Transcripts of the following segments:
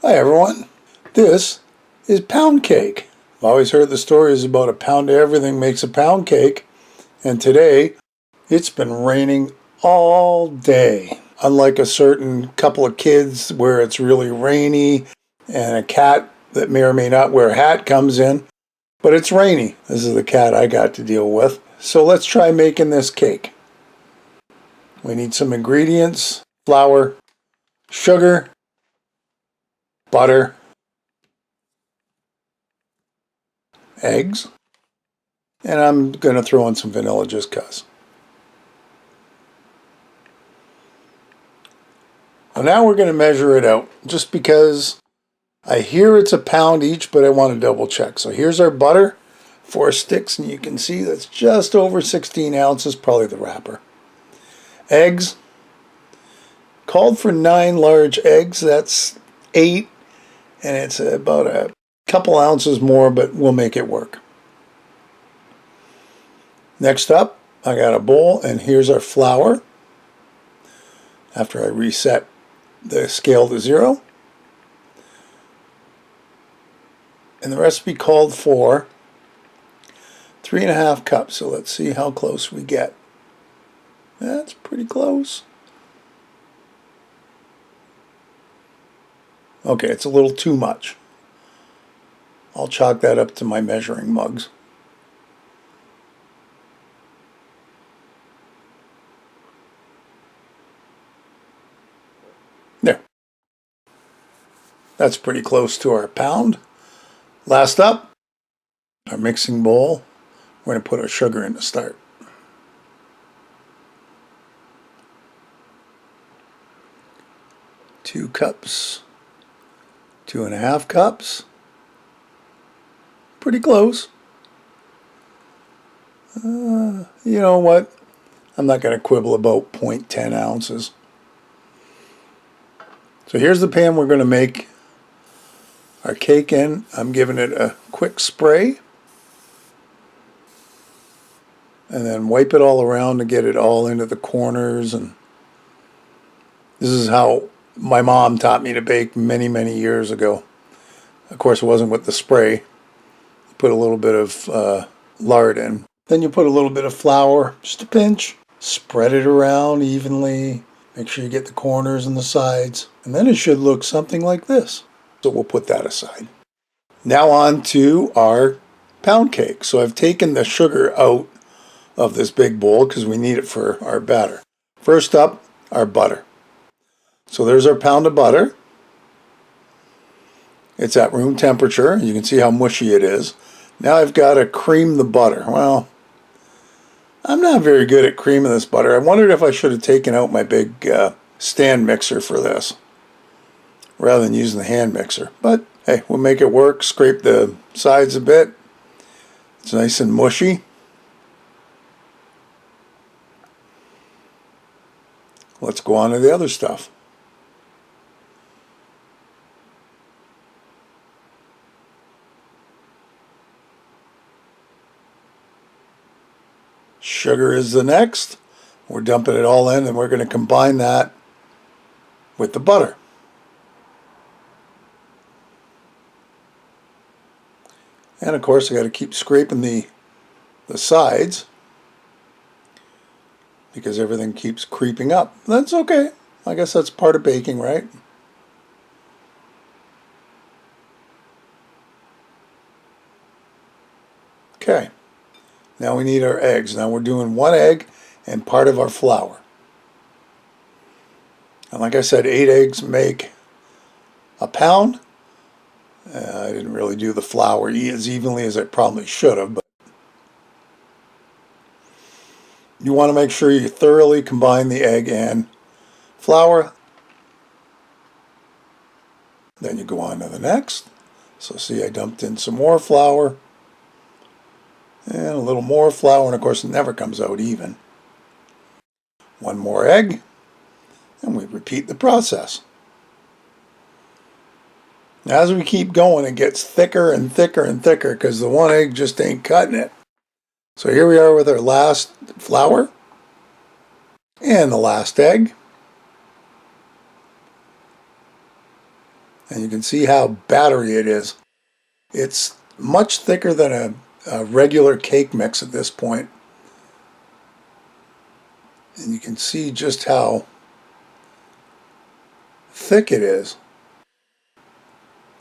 Hi everyone, this is pound cake. I've always heard the stories about a pound of everything makes a pound cake, and today it's been raining all day. Unlike a certain couple of kids where it's really rainy and a cat that may or may not wear a hat comes in, but it's rainy. This is the cat I got to deal with. So let's try making this cake. We need some ingredients: flour, sugar, butter, eggs, and I'm going to throw in some vanilla just because. Well, now we're going to measure it out just because I hear it's a pound each, but I want to double check. So here's our butter, 4 sticks, and you can see that's just over 16 ounces, probably the wrapper. Eggs, called for 9 large eggs, that's 8, and it's about a couple ounces more, but we'll make it work. Next up, I got a bowl, and here's our flour. After I reset the scale to 0. And the recipe called for 3.5 cups. So let's see how close we get. That's pretty close. Okay, it's a little too much. I'll chalk that up to my measuring mugs. There. That's pretty close to our pound. Last up, our mixing bowl. We're going to put our sugar in to start. Two cups, 2.5 cups. Pretty close. You know what? I'm not going to quibble about 0.10 ounces. So here's the pan we're going to make our cake in. I'm giving it a quick spray. And then wipe it all around to get it all into the corners. And this is how my mom taught me to bake many, many years ago. Of course, it wasn't with the spray. You put a little bit of lard in. Then you put a little bit of flour, just a pinch. Spread it around evenly. Make sure you get the corners and the sides. And then it should look something like this. So we'll put that aside. Now on to our pound cake. So I've taken the sugar out of this big bowl because we need it for our batter. First up, our butter. So there's our pound of butter. It's at room temperature. You can see how mushy it is. Now I've got to cream the butter. Well, I'm not very good at creaming this butter. I wondered if I should have taken out my big stand mixer for this rather than using the hand mixer. But hey, we'll make it work. Scrape the sides a bit. It's nice and mushy. Let's go on to the other stuff. Sugar is the next. We're dumping it all in and we're going to combine that with the butter. And of course I got to keep scraping the sides because everything keeps creeping up. That's okay. I guess that's part of baking, right? Okay. Now we need our eggs. Now we're doing 1 egg and part of our flour. And like I said, 8 eggs make a pound. I didn't really do the flour as evenly as I probably should have, but you want to make sure you thoroughly combine the egg and flour. Then you go on to the next. So see, I dumped in some more flour and a little more flour, and of course it never comes out even. 1 more egg, and we repeat the process. As we keep going, it gets thicker and thicker and thicker because the 1 egg just ain't cutting it. So here we are with our last flour and the last egg. And you can see how battery it is. It's much thicker than a regular cake mix at this point. And you can see just how thick it is.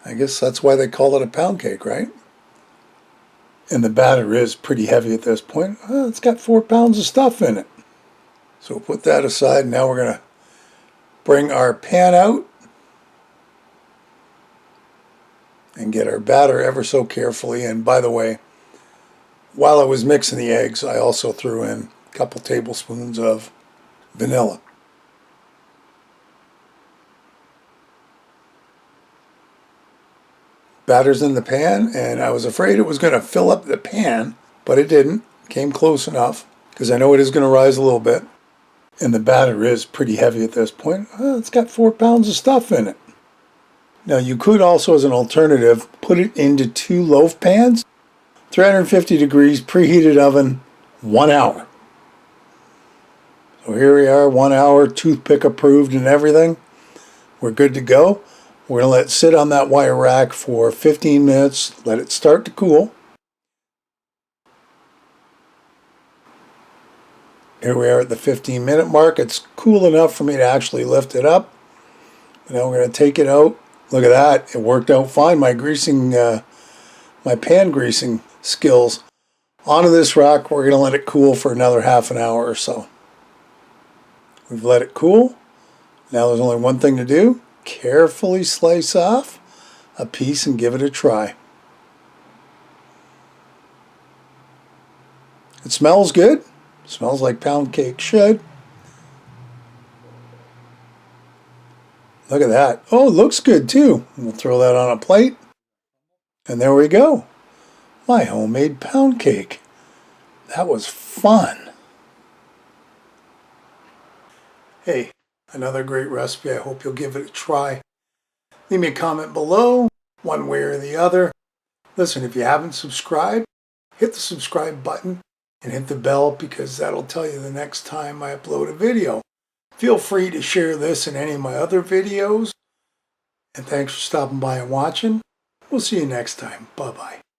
I guess that's why they call it a pound cake, right? And the batter is pretty heavy at this point. It's got 4 pounds of stuff in it. So we'll put that aside. Now we're going to bring our pan out and get our batter ever so carefully. And by the way, while I was mixing the eggs, I also threw in a couple tablespoons of vanilla. Batter's in the pan, and I was afraid it was going to fill up the pan, but it didn't. Came close enough, because I know it is going to rise a little bit. And the batter is pretty heavy at this point. It's got 4 pounds of stuff in it. Now you could also, as an alternative, put it into 2 loaf pans, 350 degrees, preheated oven, 1 hour. So here we are, 1 hour, toothpick approved and everything. We're good to go. We're going to let it sit on that wire rack for 15 minutes, let it start to cool. Here we are at the 15-minute mark. It's cool enough for me to actually lift it up. Now we're going to take it out. Look at that. It worked out fine. My greasing, my pan greasing skills. Onto this rack, we're going to let it cool for another half an hour or so. We've let it cool. Now there's only one thing to do. Carefully slice off a piece and give it a try. It smells good. Smells like pound cake should. Look at that. Oh, it looks good too. We'll throw that on a plate. And there we go. My homemade pound cake. That was fun. Hey, another great recipe. I hope you'll give it a try. Leave me a comment below, one way or the other. Listen, if you haven't subscribed, hit the subscribe button and hit the bell, because that'll tell you the next time I upload a video. Feel free to share this and any of my other videos. And thanks for stopping by and watching. We'll see you next time. Bye-bye.